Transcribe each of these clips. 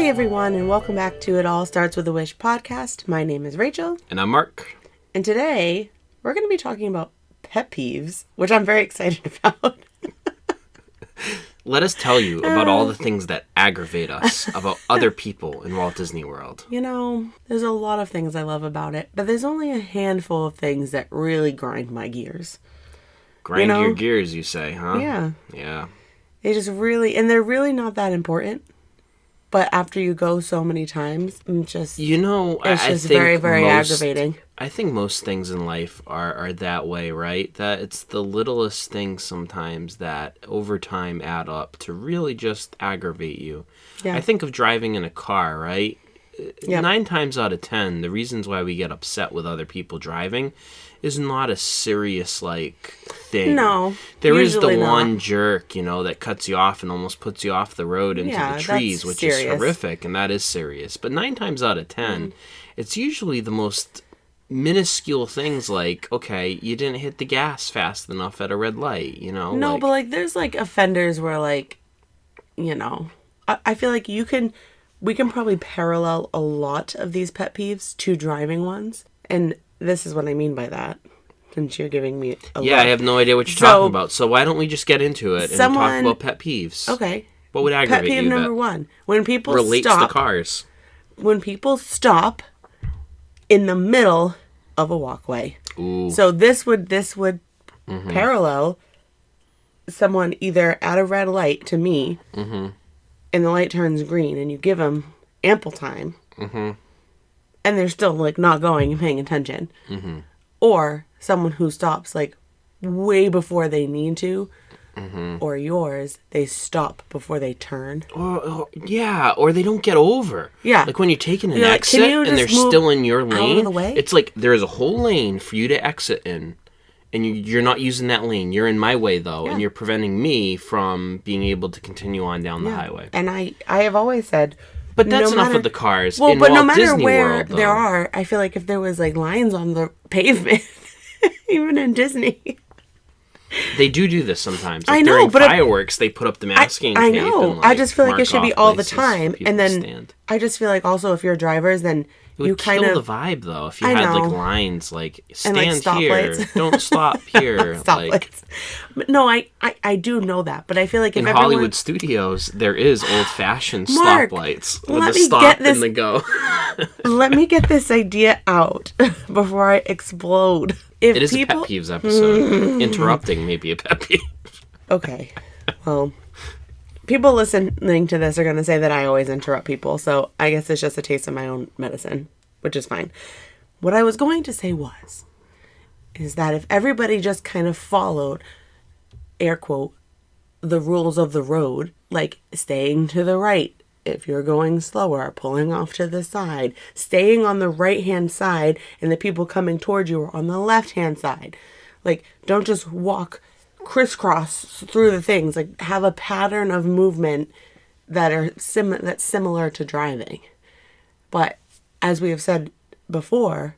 Hey everyone, and welcome back to It All Starts With a Wish podcast. My name is Rachel. And I'm Mark. And today, we're going to be talking about pet peeves, which I'm very excited about. Let us tell you about all the things that aggravate us about other people in Walt Disney World. You know, there's a lot of things I love about it, but there's only a handful of things that really grind my gears. Grind your gears, you say, huh? Yeah. Yeah. They just really, and they're really not that important. But after you go so many times, it's just very, very aggravating. I think most things in life are that way, right? That it's the littlest things sometimes that over time add up to really just aggravate you. Yeah. I think of driving in a car, right? Yep. 9 times out of 10, the reasons why we get upset with other people driving is not a serious, thing. No, there is the one jerk, that cuts you off and almost puts you off the road into the trees, which is horrific, and that is serious. But 9 times out of 10, it's usually the most minuscule things like, okay, you didn't hit the gas fast enough at a red light, No, but, there's, offenders where, I feel like we can probably parallel a lot of these pet peeves to driving ones. And this is what I mean by that. Since you're giving me a look. I have no idea what you're talking about. So why don't we just get into it and talk about pet peeves? Okay. What would aggravate you? Pet peeve number 1. When people relates stop. to cars. When people stop in the middle of a walkway. Ooh. So this would parallel someone either at a red light to me. Mm-hmm. And the light turns green, and you give them ample time, and they're still, not going and paying attention. Mm-hmm. Or someone who stops, way before they need to, or yours, they stop before they turn. Or they don't get over. Yeah. Like when you're taking an exit, and they're still in your lane, out of the way? It's like there's a whole lane for you to exit in. And you're not using that lane. You're in my way, though, and you're preventing me from being able to continue on down the highway. And I have always said... But that's enough of the cars. Well, in but Walt no matter Disney where World, there are, I feel like if there was, lines on the pavement, even in Disney... They do this sometimes. I know, during but fireworks, they put up the masking tape. I know. And, I just feel like it should be all the time. And then stand. I just feel like also if you're drivers, then it would kill the vibe, though, if you had lines stand and, here, don't stop here. Stoplights. No, I do know that, but I feel like if in Hollywood studios, there is old-fashioned stoplights with the stop and the go. Let me get this idea out before I explode. It is a pet peeves episode. Interrupting may be a pet peeve. Okay, well, people listening to this are going to say that I always interrupt people, so I guess it's just a taste of my own medicine, which is fine. What I was going to say is that if everybody just kind of followed, air quote, the rules of the road, like staying to the right if you're going slower, pulling off to the side, staying on the right-hand side, and the people coming towards you are on the left-hand side. Don't just walk crisscross through the things. Have a pattern of movement that's similar to driving. But as we have said before,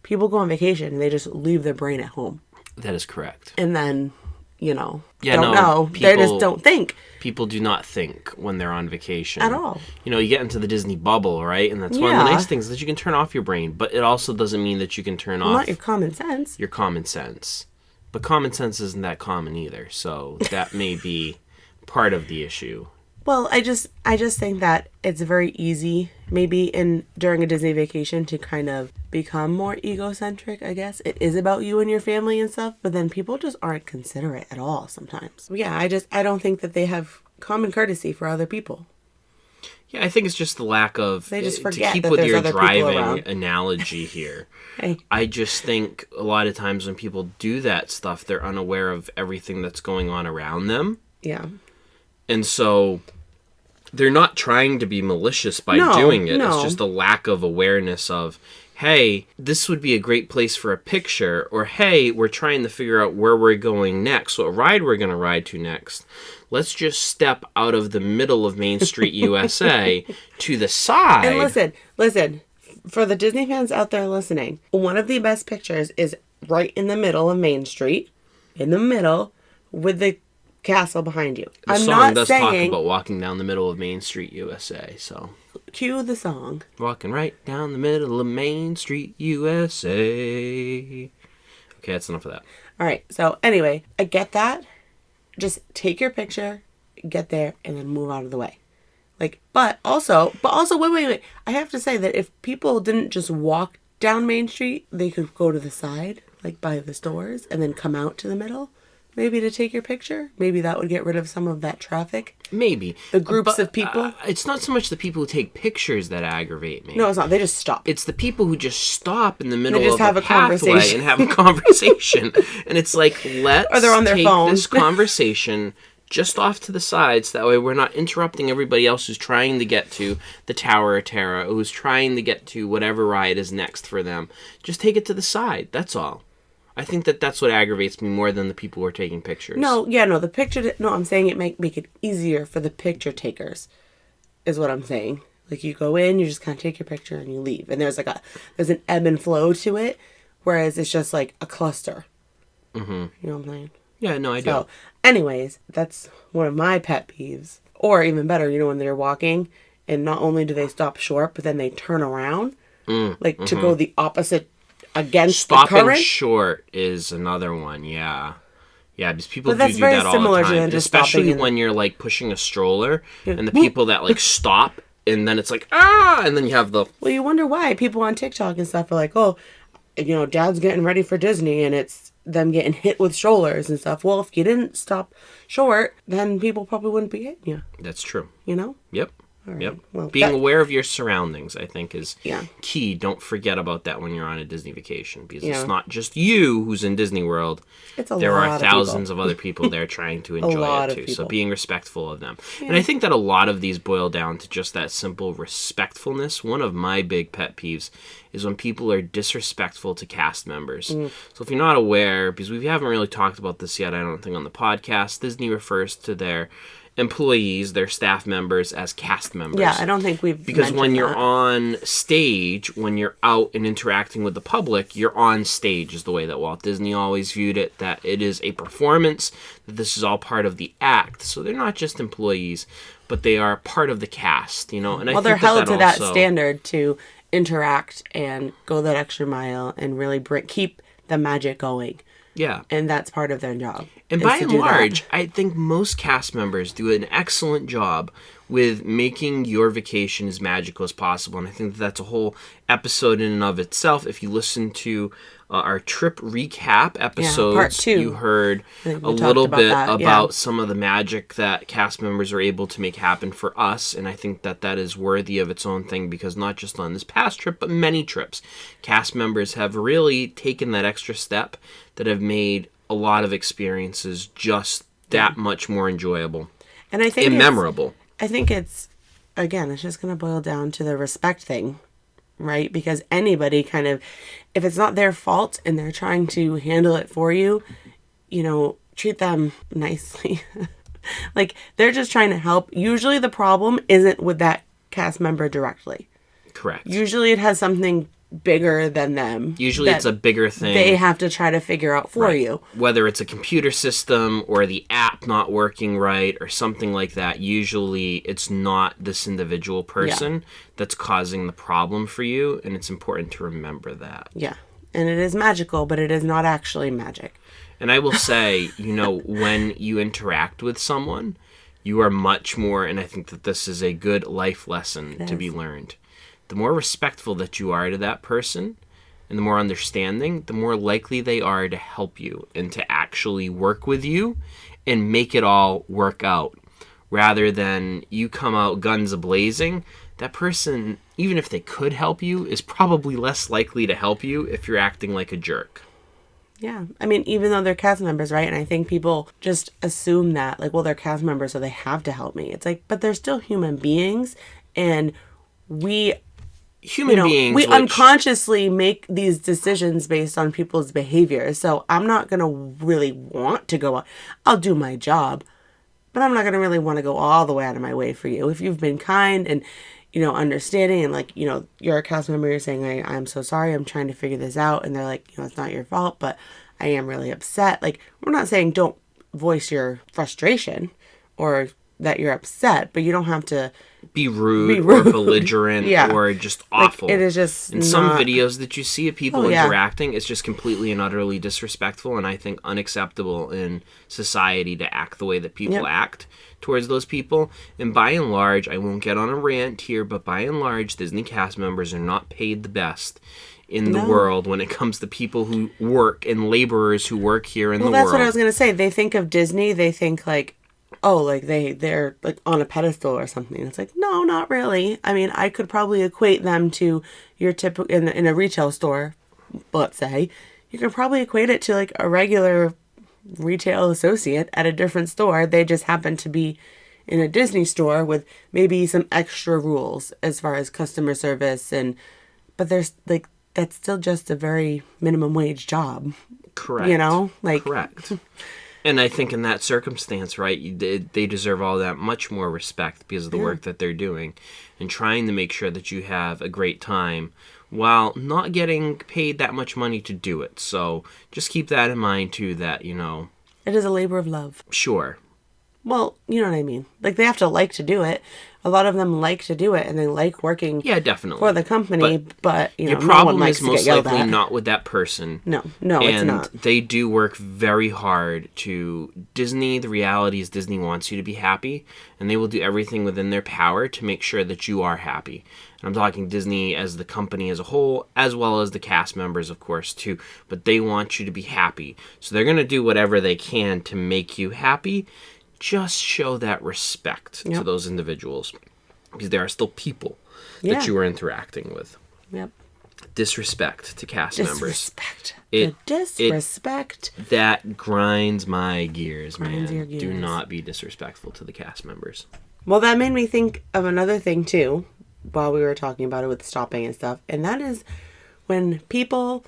people go on vacation and they just leave their brain at home. That is correct. And then, know. People, they just don't think. People do not think when they're on vacation. At all. You get into the Disney bubble, right? And that's one of the nice things, that you can turn off your brain. But it also doesn't mean that you can turn off... Not your common sense. Your common sense. But common sense isn't that common either. So that may be part of the issue. Well, I just think that it's very easy, maybe during a Disney vacation, to kind of become more egocentric, I guess. It is about you and your family and stuff, but then people just aren't considerate at all sometimes. Yeah, I don't think that they have common courtesy for other people. Yeah, I think it's just the lack of... They just forget to keep that with there's your other people around. driving analogy here. Hey. I just think a lot of times when people do that stuff, they're unaware of everything that's going on around them. Yeah. And so they're not trying to be malicious by doing it. No. It's just a lack of awareness of, hey, this would be a great place for a picture, or hey, we're trying to figure out where we're going next, what ride we're going to ride to next. Let's just step out of the middle of Main Street, USA, to the side. And listen, for the Disney fans out there listening, one of the best pictures is right in the middle of Main Street, in the middle, with the castle behind you. The song does talk about walking down the middle of Main Street, USA, so... cue the song. Walking right down the middle of Main Street, USA. Okay, that's enough of that. All right. So anyway, I get that. Just take your picture, get there, and then move out of the way. Like, but also, wait. I have to say that if people didn't just walk down Main Street, they could go to the side, like by the stores, and then come out to the middle, maybe to take your picture. Maybe that would get rid of some of that traffic. Maybe. The groups of people. It's not so much the people who take pictures that aggravate me. No, it's not. They just stop. It's the people who just stop in the middle just of have a a pathway conversation. and have a conversation. And it's like, let's Or they're on their take phone. this conversation just off to the side, so that way we're not interrupting everybody else who's trying to get to the Tower of Terror, who's trying to get to whatever ride is next for them. Just take it to the side. That's all. I think that's what aggravates me more than the people who are taking pictures. No, the picture. No, I'm saying it make it easier for the picture takers, is what I'm saying. Like, you go in, you just kind of take your picture and you leave, and there's an ebb and flow to it, whereas it's just like a cluster. Mm-hmm. You know what I'm saying? Yeah, no, I do. So, anyways, that's one of my pet peeves. Or even better, when they're walking, and not only do they stop short, but then they turn around, to go the opposite against the Stopping current. short is another one, yeah. Yeah, because people But that's do very that all similar the to time. just Especially stopping when you're, like, pushing a stroller, and the people that, like, stop, and then it's like, and then you have the... Well, you wonder why people on TikTok and stuff are like, oh, Dad's getting ready for Disney, and it's them getting hit with strollers and stuff. Well, if you didn't stop short, then people probably wouldn't be hitting you. That's true. All Yep. right. Yep. Well, Being aware of your surroundings, I think, is Yeah. key. Don't forget about that when you're on a Disney vacation, because Yeah. it's not just you who's in Disney World. It's a There lot are of thousands people. of other people there trying to enjoy lot it of too. So people. being respectful of them. And I think that a lot of these boil down to just that simple respectfulness. One of my big pet peeves is when people are disrespectful to cast members. So if you're not aware, because we haven't really talked about this yet, I don't think, on the podcast, Disney refers to their employees, their staff members, as cast members. Yeah, I don't think we've Because when mentioned you're that. on stage, when you're out and interacting with the public, you're on stage, is the way that Walt Disney always viewed it, that it is a performance, that this is all part of the act. So they're not just employees, but they are part of the cast, And I they're think held to that also, standard to interact and go that extra mile and really keep the magic going. Yeah. And that's part of their job. And is by to and do that. large, I think most cast members do an excellent job with making your vacation as magical as possible. And I think that's a whole episode in and of itself. If you listen to our trip recap episodes, part 2. you heard I think a we little talked about bit that, yeah. about some of the magic that cast members are able to make happen for us. And I think that is worthy of its own thing, because not just on this past trip, but many trips, cast members have really taken that extra step that have made a lot of experiences just that much more enjoyable And I think and memorable. I think it's just going to boil down to the respect thing, right? Because anybody if it's not their fault and they're trying to handle it for you, treat them nicely. Like, they're just trying to help. Usually the problem isn't with that cast member directly. Correct. Usually it has something bigger than them. Usually it's a bigger thing. They have to try to figure out for you. Whether it's a computer system or the app not working right or something like that, usually it's not this individual person that's causing the problem for you, and it's important to remember that. Yeah. And it is magical, but it is not actually magic. And I will say, when you interact with someone, you are much more, and I think that this is a good life lesson to be learned. The more respectful that you are to that person, and the more understanding, the more likely they are to help you and to actually work with you and make it all work out. Rather than you come out guns a-blazing, that person, even if they could help you, is probably less likely to help you if you're acting like a jerk. Yeah. I mean, even though they're cast members, right? And I think people just assume that, like, well, they're cast members, so they have to help me. It's like, but they're still human beings, and we beings, unconsciously make these decisions based on people's behavior. So I'm not going to really want to go out. I'll do my job, but I'm not going to really want to go all the way out of my way for you. If you've been kind and, understanding, and like, you're a cast member, you're saying, I'm so sorry, I'm trying to figure this out. And they're like, it's not your fault, but I am really upset. Like, we're not saying don't voice your frustration or that you're upset, but you don't have to be rude or belligerent yeah. or just awful. Like, it is just in some videos that you see of people yeah. interacting, it's just completely and utterly disrespectful, and I think unacceptable in society to act the way that people act towards those people. And by and large, I won't get on a rant here, but by and large, Disney cast members are not paid the best in the world when it comes to people who work and laborers who work here in the world. Well, that's what I was going to say. They think of Disney, they think like, oh, like they're like on a pedestal or something. It's like, no, not really. I mean, I could probably equate them to your typical in a retail store, let's say. You can probably equate it to like a regular retail associate at a different store. They just happen to be in a Disney store with maybe some extra rules as far as customer service, but there's like, that's still just a very minimum wage job. Correct. You know? Like, correct. And I think in that circumstance, right, they deserve all that much more respect because of the work that they're doing and trying to make sure that you have a great time while not getting paid that much money to do it. So just keep that in mind, too, that, you know... It is a labor of love. Sure. Well, you know what I mean. Like, they have to like to do it. A lot of them like to do it, and they like working definitely. For the company, but you know, your problem no one likes is most to get yelled likely at. not with that person. No, and it's not. They do work very hard to... Disney, the reality is Disney wants you to be happy, and they will do everything within their power to make sure that you are happy. And I'm talking Disney as the company as a whole, as well as the cast members, of course, too. But they want you to be happy. So they're going to do whatever they can to make you happy. Just show that respect to those individuals. Because there are still people that you are interacting with. Yep. Disrespect to cast members. Disrespect. Disrespect. That grinds my gears, man. Your gears. Do not be disrespectful to the cast members. Well, that made me think of another thing, too, while we were talking about it with stopping and stuff. And that is when people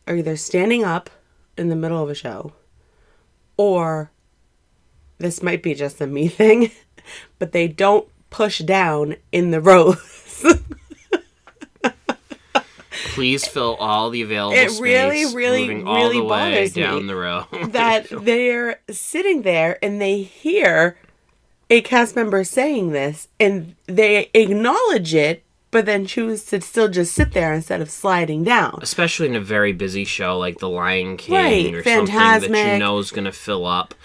are either standing up in the middle of a show, or this might be just a me thing, but they don't push down in the rows. Please fill all the available space. It really moving all the way bothers down me the row. that they're sitting there and they hear a cast member saying this and they acknowledge it, but then choose to still just sit there instead of sliding down. Especially in a very busy show like The Lion King or Fantasmic. something that you know is going to fill up.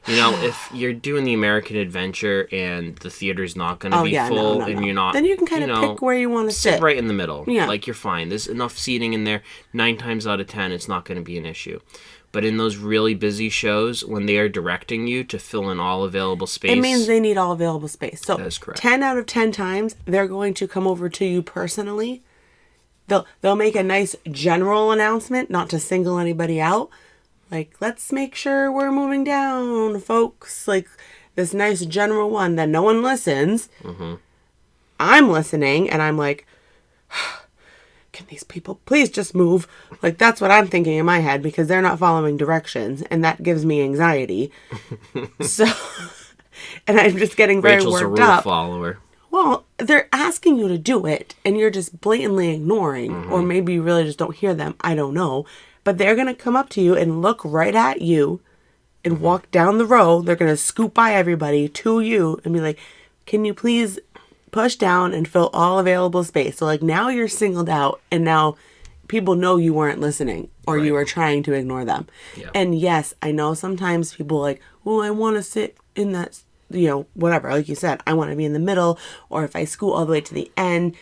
You know, if you're doing the American Adventure and the theater's not going to be full and you're not... Then you can kind of pick where you want to sit. Right in the middle. Yeah. Like, you're fine. There's enough seating in there. 9 times out of 10, it's not going to be an issue. But in those really busy shows, when they are directing you to fill in all available space... It means they need all available space. So, that is correct. 10 out of 10 times, they're going to come over to you personally. They'll make a nice general announcement, not to single anybody out. Like, let's make sure we're moving down, folks. Like, this nice general one that no one listens. Mm-hmm. I'm listening, and I'm like, can these people please just move? Like, that's what I'm thinking in my head, because they're not following directions, and that gives me anxiety. So, and I'm just getting very Rachel's worked a rule up. follower. Well, they're asking you to do it, and you're just blatantly ignoring, or maybe you really just don't hear them. I don't know. But they're going to come up to you and look right at you and walk down the row. They're going to scoop by everybody to you and be like, can you please push down and fill all available space? So, like, now you're singled out, and now people know you weren't listening or you were trying to ignore them. Yeah. And yes, I know sometimes people are like, well, I want to sit in that, you know, whatever. Like you said, I want to be in the middle, or if I scoot all the way to the end,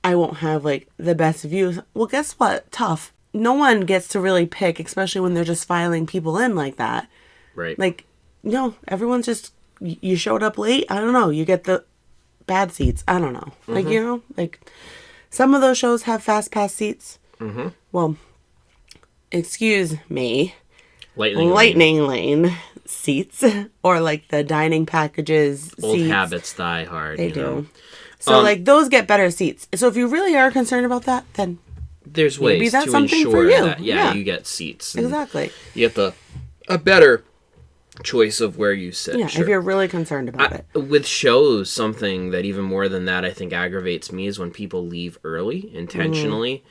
I won't have, like, the best views. Well, guess what? Tough. No one gets to really pick, especially when they're just filing people in like that. Right. Like, no, everyone's just, you showed up late. I don't know. You get the bad seats. I don't know. Mm-hmm. Like, you know, like some of those shows have fast pass seats. Mm-hmm. Well, excuse me. Lightning lane seats, or like the dining packages Old seats. habits die hard. They do. Know? So like those get better seats. So if you really are concerned about that, then there's ways to ensure that you get seats. Exactly. You get a better choice of where you sit. Yeah, if you're really concerned about it. With shows, something that even more than that I think aggravates me is when people leave early intentionally.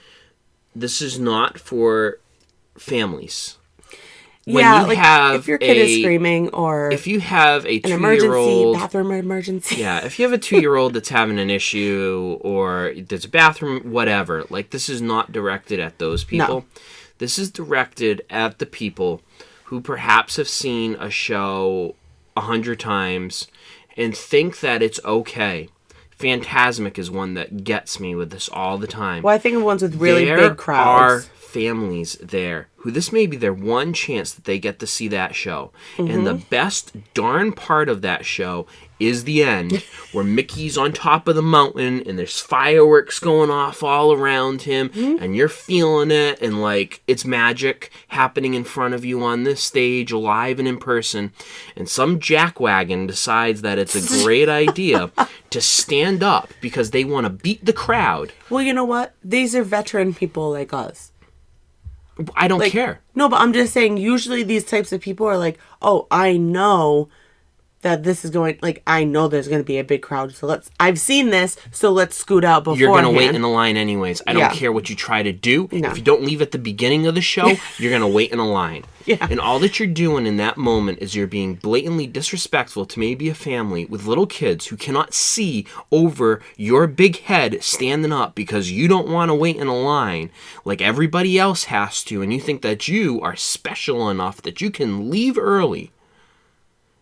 This is not for families. when yeah, you like have if your kid is screaming or if you have a an emergency, 2-year-old bathroom emergency. yeah, if you have a 2-year-old that's having an issue or there's a bathroom, whatever, like this is not directed at those people. No. This is directed at the people who perhaps have seen a show 100 times and think that it's okay. Phantasmic is one that gets me with this all the time. Well, I think of ones with really big crowds. There are families there who this may be their one chance that they get to see that show. Mm-hmm. And the best darn part of that show is the end, where Mickey's on top of the mountain and there's fireworks going off all around him, and you're feeling it, and like it's magic happening in front of you on this stage, live and in person. And some jackwagon decides that it's a great idea to stand up because they want to beat the crowd. Well, you know what? These are veteran people like us. I don't care. No, but I'm just saying, usually these types of people are like, oh, I know that this is going, like, I know there's going to be a big crowd, so I've seen this, so let's scoot out beforehand. You're going to wait in the line anyways. I don't care what you try to do. No. If you don't leave at the beginning of the show, you're going to wait in a line. Yeah. And all that you're doing in that moment is you're being blatantly disrespectful to maybe a family with little kids who cannot see over your big head standing up because you don't want to wait in a line like everybody else has to, and you think that you are special enough that you can leave early.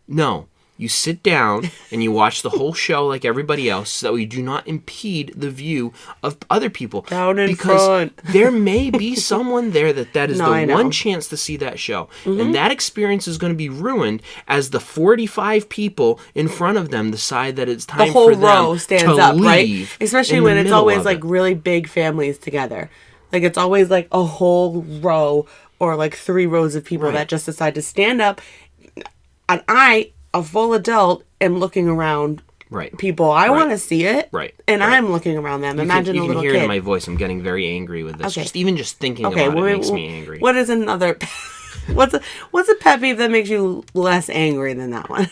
No. You sit down and you watch the whole show like everybody else so that we do not impede the view of other people. Down in because front. There may be someone there that is I the know. one chance to see that show. Mm-hmm. And that experience is going to be ruined as the 45 people in front of them decide that it's time for them the whole row stands to up, leave. Right? Especially when it's always like it. really big families together. Like it's always like a whole row or like 3 rows of people that just decide to stand up. And I, a full adult, am looking around people. I want to see it. Right. And I'm looking around them. Imagine a little kid. You can hear it in my voice. I'm getting very angry with this. Okay. Just thinking about it makes me angry. What is another... What's a pet peeve that makes you less angry than that one?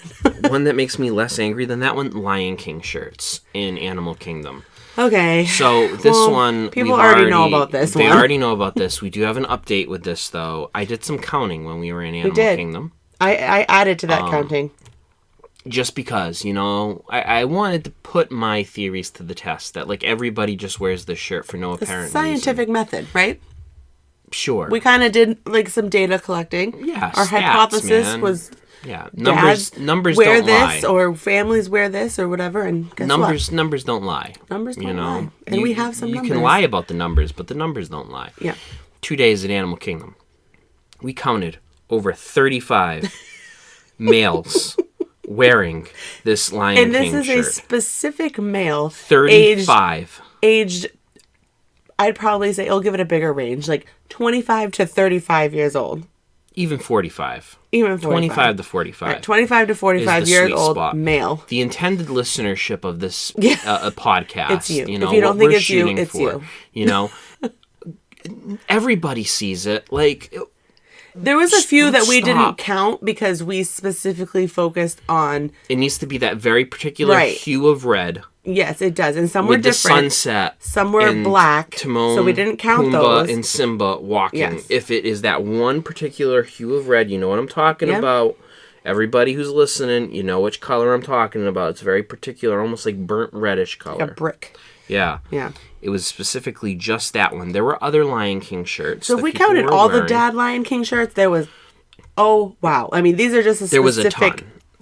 One that makes me less angry than that one? Lion King shirts in Animal Kingdom. Okay. So this one... People already know about this one. They already know about this. We do have an update with this, though. I did some counting when we were in Animal Kingdom. I added to that counting. Just because, I wanted to put my theories to the test that, like, everybody just wears this shirt for no apparent reason. Scientific method, right? Sure. We kind of did, like, some data collecting. Yeah, Our hypothesis was... Yeah, numbers wear don't this, lie. Or families wear this, or whatever, and guess what? Numbers don't lie. Numbers don't lie. And we have some numbers. You can lie about the numbers, but the numbers don't lie. Yeah. 2 days at Animal Kingdom, we counted over 35 males wearing this Lion King shirt. And this is a specific male. 35. Aged, I'd probably say, I'll give it a bigger range, like 25 to 35 years old. Even 45. Even 45. 25 to 45. Right, 25 to 45 years old, spot. male. The intended listenership of this podcast. It's you. You know, if you don't think it's you, it's you. You know, everybody sees it. Like... There was a few that we didn't count because we specifically focused on... It needs to be that very particular hue of red. Yes, it does. And some were different. With the sunset. Some were black. Timon, so we didn't count Pumbaa, those. and Simba walking. If it is that one particular hue of red, you know what I'm talking about. Everybody who's listening, you know which color I'm talking about. It's very particular, almost like burnt reddish color. Like a brick. Yeah. Yeah. It was specifically just that one. There were other Lion King shirts. So if we counted all the dad Lion King shirts, there was... Oh, wow. I mean, these are just a specific... There was a ton.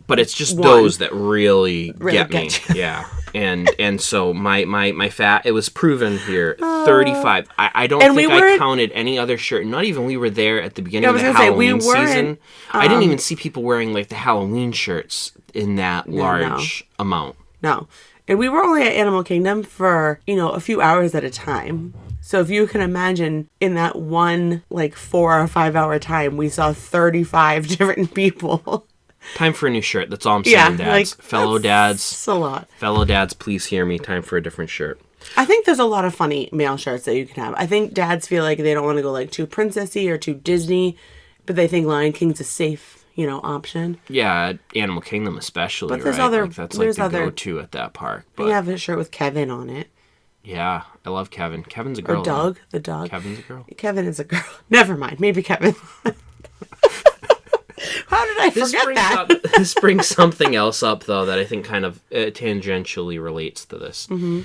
But it's just those that really get me. Yeah. And so my fat, it was proven here, 35. I don't think I counted any other shirt. Not even we were there at the beginning of the Halloween season. I didn't even see people wearing like the Halloween shirts in that large amount. No. And we were only at Animal Kingdom for, a few hours at a time. So if you can imagine, in that one, 4 or 5 hour time, we saw 35 different people. Time for a new shirt. That's all I'm saying, dads. Fellow dads. That's a lot. Fellow dads, please hear me. Time for a different shirt. I think there's a lot of funny male shirts that you can have. I think dads feel like they don't want to go too princessy or too Disney, but they think Lion King's a safe option. Yeah, Animal Kingdom especially, but there's right? other, That's the go-to at that park. But you have a shirt with Kevin on it. Yeah, I love Kevin. Kevin's a girl. Or Doug, the dog. Kevin's a girl. Kevin is a girl. Never mind. Maybe Kevin. How did I forget that? This brings something else up, though, that I think kind of tangentially relates to this. Mm-hmm.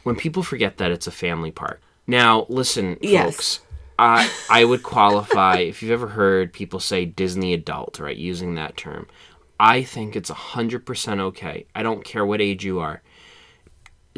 When people forget that it's a family park. Now, listen, folks. I would qualify, if you've ever heard people say Disney adult, right, using that term, I think it's 100% okay. I don't care what age you are.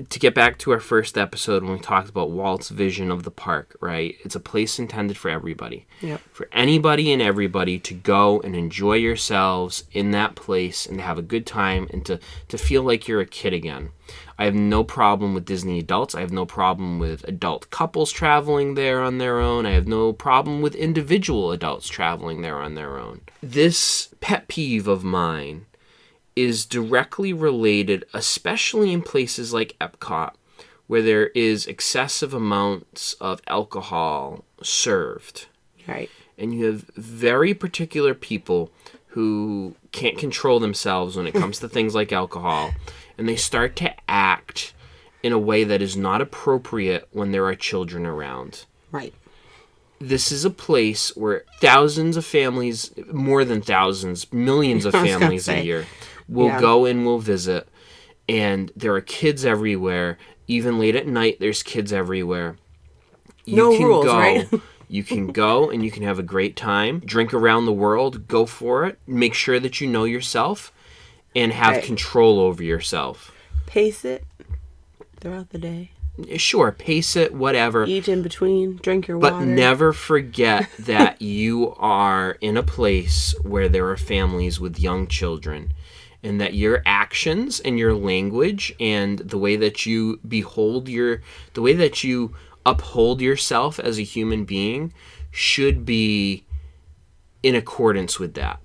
To get back to our first episode when we talked about Walt's vision of the park, right? It's a place intended for everybody. Yep. For anybody and everybody to go and enjoy yourselves in that place and to have a good time and to feel like you're a kid again. I have no problem with Disney adults. I have no problem with adult couples traveling there on their own. I have no problem with individual adults traveling there on their own. This pet peeve of mine is directly related, especially in places like Epcot, where there is excessive amounts of alcohol served. Right. And you have very particular people who can't control themselves when it comes to things like alcohol, and they start to act in a way that is not appropriate when there are children around. Right. This is a place where thousands of families, more than thousands, millions of families a year will go and will visit, and there are kids everywhere. Even late at night, there's kids everywhere. No rules, right? You can go and you can have a great time. Drink around the world. Go for it. Make sure that you know yourself and have control over yourself. Pace it throughout the day. Sure, pace it, whatever. Eat in between, drink your water. But never forget that you are in a place where there are families with young children, and that your actions and your language and the way that you uphold yourself as a human being should be in accordance with that.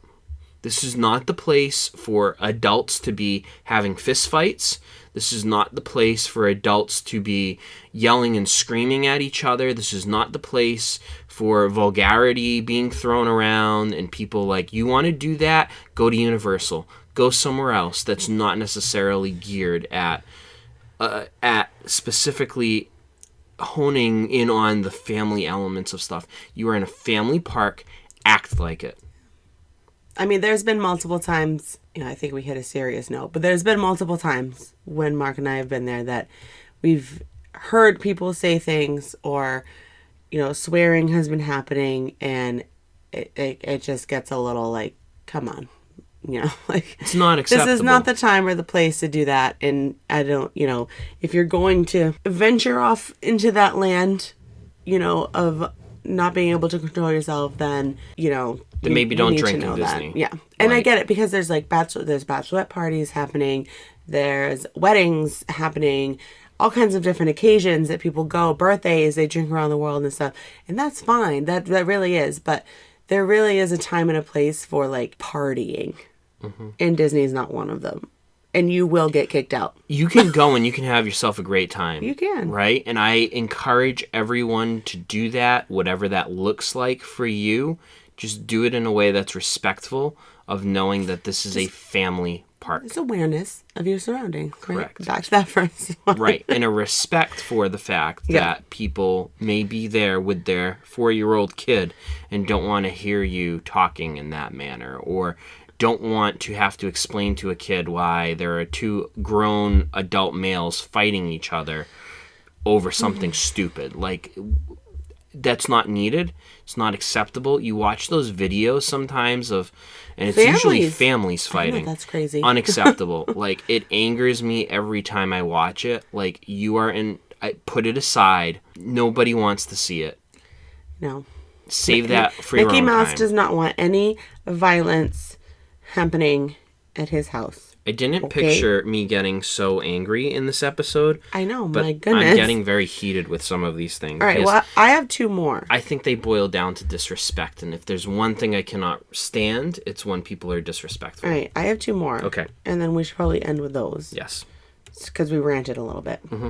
This is not the place for adults to be having fistfights. This is not the place for adults to be yelling and screaming at each other. This is not the place for vulgarity being thrown around and people like, you want to do that? Go to Universal. Go somewhere else that's not necessarily geared at specifically honing in on the family elements of stuff. You are in a family park. Act like it. I mean, there's been multiple times, I think we hit a serious note, but there's been multiple times when Mark and I have been there that we've heard people say things or, swearing has been happening, and it just gets a little like, come on, it's not acceptable. This is not the time or the place to do that. And I don't, if you're going to venture off into that land, of not being able to control yourself, then, then maybe don't drink in Disney. Yeah. And I get it, because there's like there's bachelorette parties happening, there's weddings happening, all kinds of different occasions that people go, birthdays, they drink around the world and stuff. And that's fine. That really is. But there really is a time and a place for like partying. Mm-hmm. And Disney is not one of them. And you will get kicked out. You can go and you can have yourself a great time. You can. Right? And I encourage everyone to do that, whatever that looks like for you. Just do it in a way that's respectful of knowing that this is a family park. It's awareness of your surroundings. Correct. Right? Back to that first one. Right. And a respect for the fact that people may be there with their 4-year-old kid and don't want to hear you talking in that manner, or don't want to have to explain to a kid why there are two grown adult males fighting each other over something stupid. Like, that's not needed. It's not acceptable. You watch those videos sometimes of, and it's usually families fighting. I know, that's crazy. Unacceptable. Like, it angers me every time I watch it. Like, I put it aside. Nobody wants to see it. No. Save that for your own time. Mickey Mouse does not want any violence happening at his house. I didn't picture me getting so angry in this episode. I know, but my goodness. I'm getting very heated with some of these things. All right, well, I have 2 more. I think they boil down to disrespect, and if there's one thing I cannot stand, it's when people are disrespectful. All right, I have 2 more. Okay. And then we should probably end with those. Yes. Because we ranted a little bit. Mm-hmm.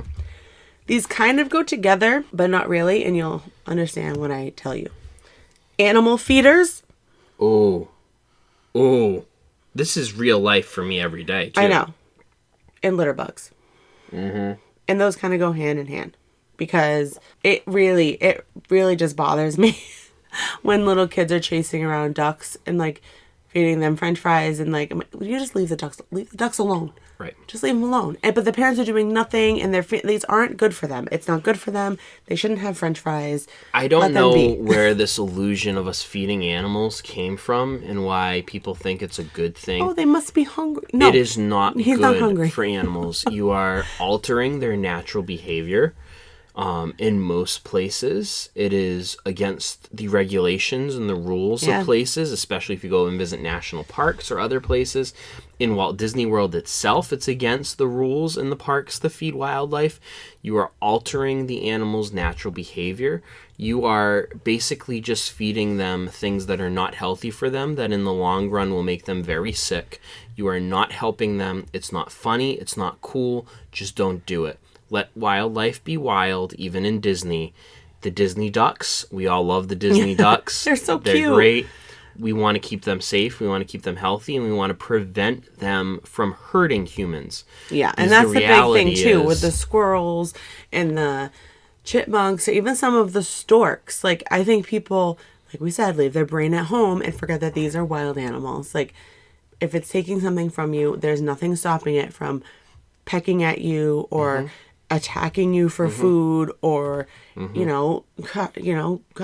These kind of go together, but not really, and you'll understand when I tell you. Animal feeders. Oh. This is real life for me every day, too. I know. And litter bugs. Mm-hmm. And those kind of go hand in hand. Because it really just bothers me when little kids are chasing around ducks. And like, feeding them French fries and like, you just leave the ducks alone. Right. Just leave them alone. But the parents are doing nothing, and these aren't good for them. It's not good for them. They shouldn't have French fries. I don't know where this illusion of us feeding animals came from and why people think it's a good thing. Oh, they must be hungry. No, it is not he's good not hungry. for animals. You are altering their natural behavior. In most places, it is against the regulations and the rules of places, especially if you go and visit national parks or other places. In Walt Disney World itself, it's against the rules in the parks to feed wildlife. You are altering the animal's natural behavior. You are basically just feeding them things that are not healthy for them, that in the long run will make them very sick. You are not helping them. It's not funny. It's not cool. Just don't do it. Let wildlife be wild, even in Disney. The Disney ducks, we all love the Disney ducks. They're so cute. They're great. We want to keep them safe. We want to keep them healthy, and we want to prevent them from hurting humans. Yeah, and that's the big thing, too, with the squirrels and the chipmunks, or even some of the storks. Like, I think people, like we said, leave their brain at home and forget that these are wild animals. Like, if it's taking something from you, there's nothing stopping it from pecking at you or attacking you for food, or God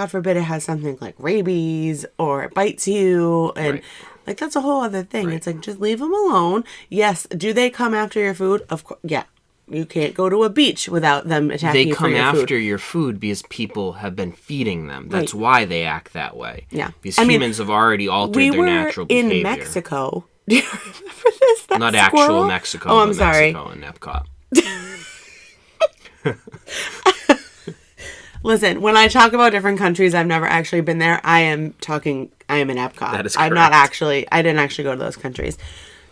forbid it has something like rabies or it bites you, and like that's a whole other thing. It's like, just leave them alone. Yes, do they come after your food? Of course, yeah. You can't go to a beach without them attacking you for your food. They come after your food because people have been feeding them. That's why they act that way. Yeah, because humans have already altered their natural behavior. We were in Mexico. Do you remember this? Not actual Mexico. Oh, I'm sorry. Mexico and Epcot. Listen, when I talk about different countries I've never actually been there, I am in Epcot. That is correct. I didn't actually go to those countries.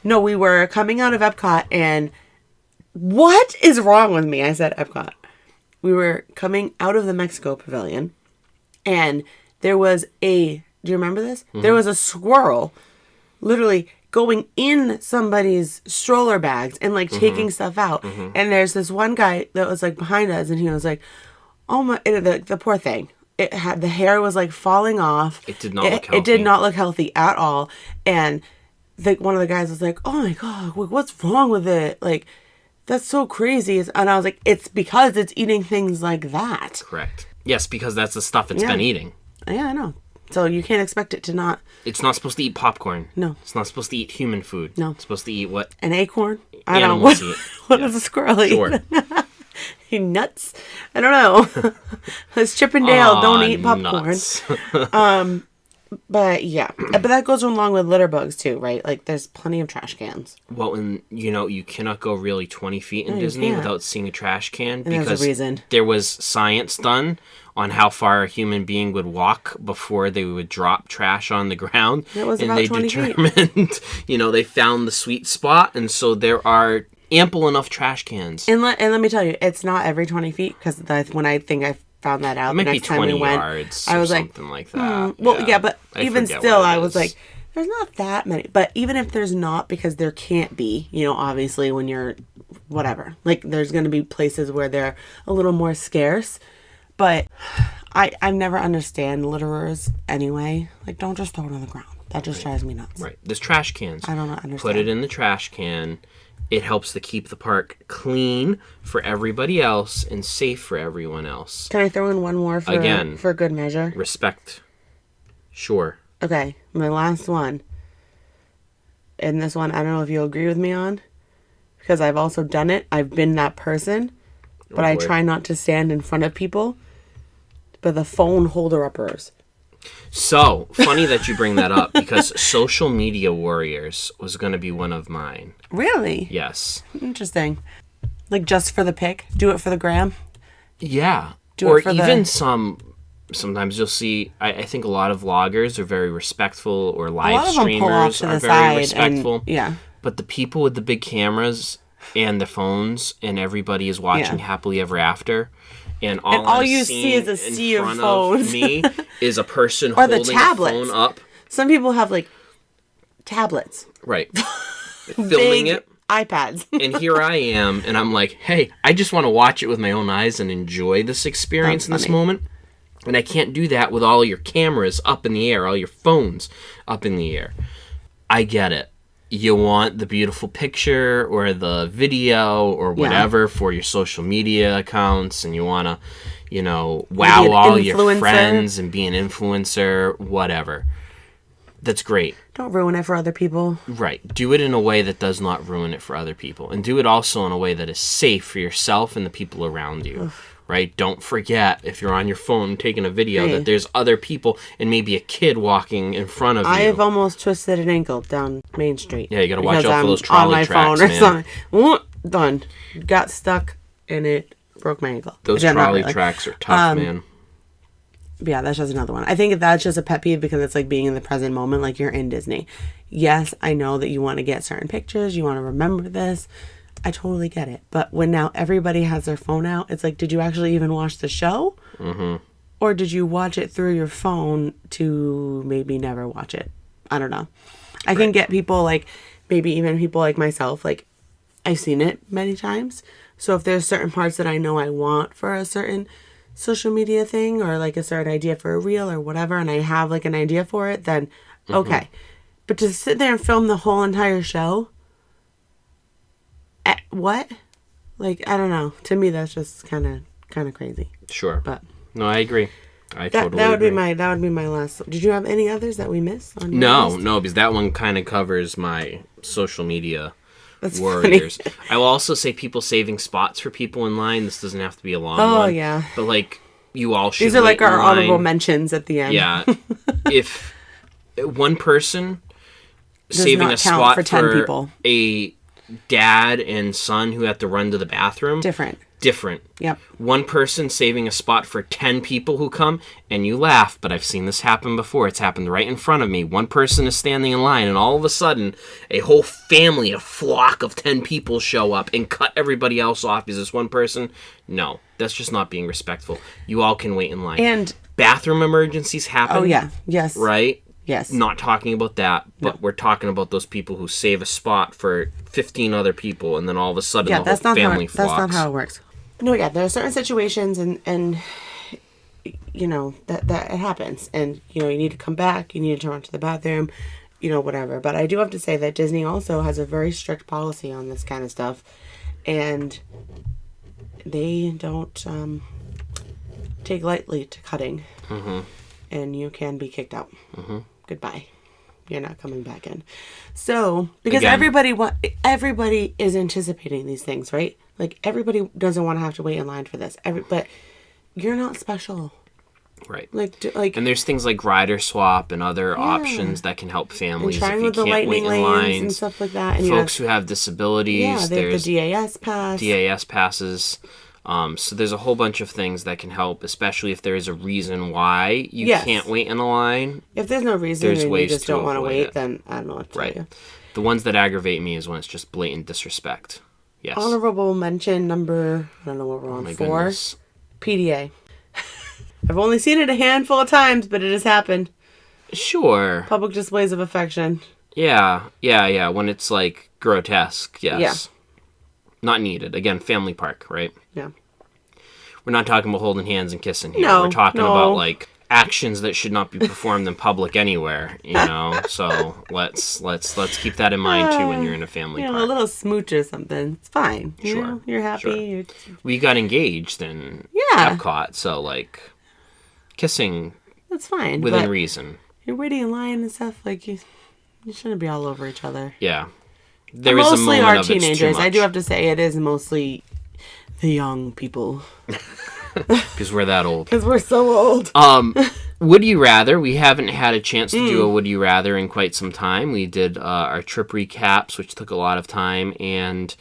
No, we were coming out of Epcot, and what is wrong with me? I said Epcot. We were coming out of the Mexico pavilion, and there was do you remember this? There was a squirrel literally going in somebody's stroller bags and like taking stuff out. And there's this one guy that was like behind us, and he was like, oh my, the poor thing. It had, the hair was like falling off. It did not look healthy. It did not look healthy at all. And one of the guys was like, oh my God, what's wrong with it? Like, that's so crazy. And I was like, it's because it's eating things like that. Correct. Yes, because that's the stuff it's been eating. Yeah, I know. So you can't expect it to not... It's not supposed to eat popcorn. No. It's not supposed to eat human food. No. It's supposed to eat what? An acorn? I don't know. What does a squirrel eat? Sure. He nuts? I don't know. It's Chip and Dale. Don't eat popcorn. But yeah. But that goes along with litter bugs too, right? Like, there's plenty of trash cans. Well, and you cannot go really 20 feet in Disney without seeing a trash can. And because there's a reason. There was science done on how far a human being would walk before they would drop trash on the ground. It was and about they 20 determined, they found the sweet spot, and so there are ample enough trash cans. And let me tell you, it's not every 20 feet, because when I found that out, it might the next be 20 time we went, yards I was or like, something like that. Well, yeah, but even still, I was like, There's not that many. But even if there's not, because there can't be, you know, obviously when you're whatever. Like there's going to be places where they're a little more scarce. But I never understand litterers anyway. Like, don't just throw it on the ground. That just drives me nuts. Right. There's trash cans. I don't understand. Put it in the trash can. It helps to keep the park clean for everybody else and safe for everyone else. Can I throw in one more for good measure? Respect. Sure. Okay, my last one. And this one, I don't know if you'll agree with me on, because I've also done it. I've been that person, but I try not to stand in front of people. But the phone holder-uppers. So, funny that you bring that up, because social media warriors was going to be one of mine. Really? Yes. Interesting. Like, just for the pic? Do it for the gram? Yeah. Or even sometimes you'll see, I think a lot of vloggers are very respectful, or live streamers are very respectful. Yeah. But the people with the big cameras and the phones, and everybody is watching Happily Ever After, and all you see is a sea of phones. Of me is a person holding a phone up. Some people have like tablets. Right. Filming it. iPads. And here I am, and I'm like, hey, I just want to watch it with my own eyes and enjoy this experience in this moment. And I can't do that with all your cameras up in the air, all your phones up in the air. I get it. You want the beautiful picture or the video or whatever for your social media accounts, and you want to, wow all your friends and be an influencer, whatever. That's great. Don't ruin it for other people. Right. Do it in a way that does not ruin it for other people. And do it also in a way that is safe for yourself and the people around you. Right? Don't forget, if you're on your phone taking a video, that there's other people and maybe a kid walking in front of you. I have almost twisted an ankle down Main Street. Yeah, you got to watch out for those trolley tracks, man. Something. Done. Got stuck and it broke my ankle. Those trolley tracks are tough, man. Yeah, that's just another one. I think that's just a pet peeve because it's like being in the present moment, like you're in Disney. Yes, I know that you want to get certain pictures, you want to remember this. I totally get it. But when now everybody has their phone out, it's like, did you actually even watch the show? Mm-hmm. Or did you watch it through your phone to maybe never watch it? I don't know. I can get people like, maybe even people like myself, like I've seen it many times. So if there's certain parts that I know I want for a certain social media thing or like a certain idea for a reel or whatever, and I have like an idea for it, then okay. But to sit there and film the whole entire show, what? Like, I don't know. To me, that's just kind of crazy. Sure. But no, I agree. I totally would agree. That would be my last. Did you have any others that we missed on your list? No, because that one kind of covers my social media warriors. I will also say people saving spots for people in line. This doesn't have to be a long one. Oh, yeah. But like, you all should. These are like our line. honorable mentions at the end. Yeah. If one person saving a spot for 10 people. A dad and son who have to run to the bathroom. Different. Yep. One person saving a spot for 10 people who come, and you laugh, but I've seen this happen before. It's happened right in front of me. One person is standing in line, and all of a sudden, a whole family, a flock of 10 people show up and cut everybody else off. Is this one person? No. That's just not being respectful. You all can wait in line. And bathroom emergencies happen. Oh, yeah. Yes. Right? Yes. Not talking about that, but we're talking about those people who save a spot for 15 other people, and then all of a sudden the whole family flocks. That's not how it works. No, yeah, there are certain situations and you know, that it happens. And, you know, you need to come back, you need to run to the bathroom, you know, whatever. But I do have to say that Disney also has a very strict policy on this kind of stuff. And they don't take lightly to cutting. Mm-hmm. And you can be kicked out. Mm-hmm. Goodbye. You're not coming back in. So, because everybody is anticipating these things, right? Like, everybody doesn't want to have to wait in line for this. But you're not special. Right. Like, and there's things like rider swap and other options that can help families if you can't wait in lines and stuff like that. And folks who have disabilities. They have the DAS pass. DAS passes. So there's a whole bunch of things that can help, especially if there is a reason why you can't wait in a line. If there's no reason and you just don't want to wait, then I don't know what to tell you. The ones that aggravate me is when it's just blatant disrespect. Yes. Honorable mention number, I don't know what we're on, 4. Goodness. PDA. I've only seen it a handful of times, but it has happened. Sure. Public displays of affection. Yeah. When it's like grotesque, yes. Yeah. Not needed. Again, family park, right? Yeah. We're not talking about holding hands and kissing here. We're talking about like actions that should not be performed in public anywhere, you know. So let's keep that in mind too when you're in a family park. A little smooch or something. It's fine. Sure. You know, you're happy. Sure. We got engaged in Epcot, so like kissing. That's fine. Within reason. You're waiting in line and stuff, like you shouldn't be all over each other. Yeah. There is mostly a moment our teenagers. I do have to say it is mostly the young people. Because we're that old. Because we're so old. Would you rather? We haven't had a chance to do a Would You Rather in quite some time. We did our trip recaps, which took a lot of time, and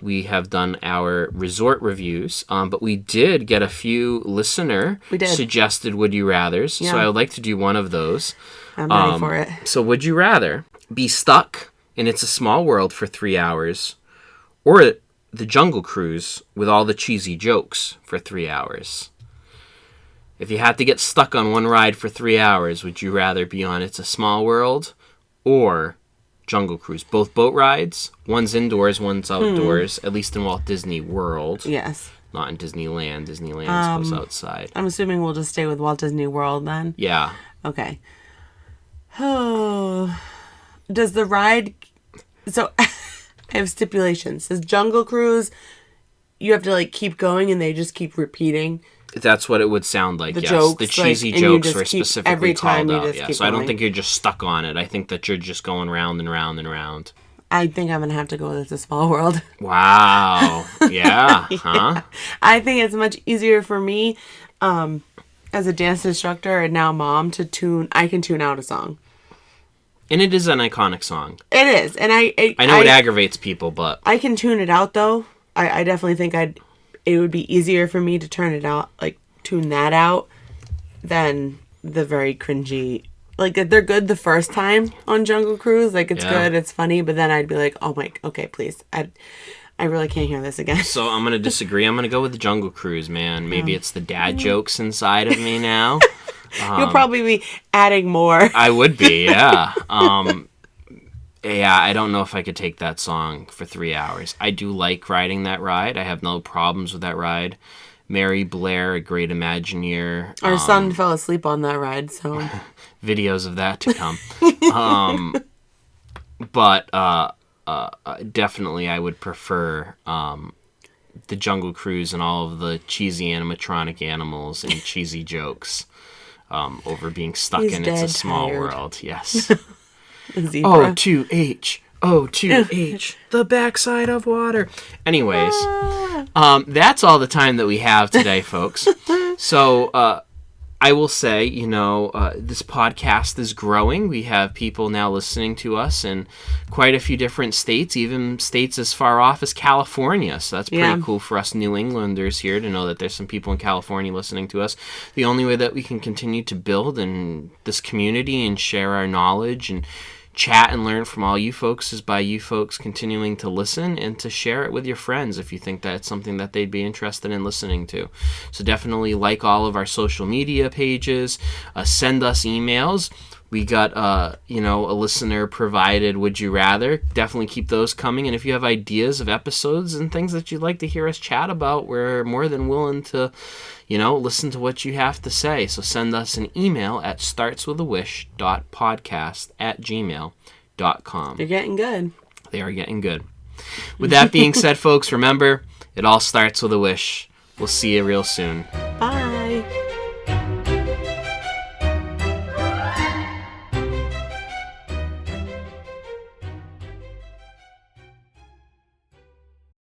we have done our resort reviews. But we did get a few listener suggested Would You Rathers, so I would like to do one of those. I'm ready for it. So would you rather be stuck in It's a Small World for 3 hours, or the Jungle Cruise with all the cheesy jokes for 3 hours? If you had to get stuck on one ride for 3 hours, would you rather be on It's a Small World or Jungle Cruise? Both boat rides. One's indoors, one's outdoors, at least in Walt Disney World. Yes. Not in Disneyland. Disneyland goes outside. I'm assuming we'll just stay with Walt Disney World then? Yeah. Okay. Oh, does the ride... So, I have stipulations. Does Jungle Cruise, you have to, like, keep going and they just keep repeating? That's what it would sound like, The yes. jokes, The cheesy like, and you jokes just were keep- specifically every time called you out. just Yeah. keep So I don't going. think you're just stuck on it. I think that you're just going round and round and round. I think I'm going to have to go with It's a Small World. Wow. Yeah. Huh? I think it's much easier for me, as a dance instructor and now mom, I can tune out a song. And it is an iconic song. It is. And I know it aggravates people, but... I can tune it out, though. I definitely think it would be easier for me to turn it out, like, tune that out, than the very cringy... Like, they're good the first time on Jungle Cruise. Like, it's good, it's funny, but then I'd be like, oh my... Okay, please. I really can't hear this again. So I'm going to disagree. I'm going to go with the Jungle Cruise, man. Maybe it's the dad jokes inside of me now. You'll probably be adding more. I would be, yeah. Yeah, I don't know if I could take that song for 3 hours. I do like riding that ride. I have no problems with that ride. Mary Blair, a great Imagineer. Our son fell asleep on that ride, so... Videos of that to come. But definitely I would prefer the Jungle Cruise and all of the cheesy animatronic animals and cheesy jokes over being stuck in It's a Small World. Yes. O2H. O2H. The backside of water. Anyways, that's all the time that we have today, folks. So, I will say, this podcast is growing. We have people now listening to us in quite a few different states, even states as far off as California. So that's pretty cool for us New Englanders here to know that there's some people in California listening to us. The only way that we can continue to build in this community and share our knowledge and chat and learn from all you folks is by you folks continuing to listen and to share it with your friends if you think that it's something that they'd be interested in listening to. So definitely like all of our social media pages, send us emails. We got, a listener provided Would You Rather. Definitely keep those coming. And if you have ideas of episodes and things that you'd like to hear us chat about, we're more than willing to, listen to what you have to say. So send us an email at startswithawish.podcast@gmail.com. You're getting good. They are getting good. With that being said, folks, remember, it all starts with a wish. We'll see you real soon.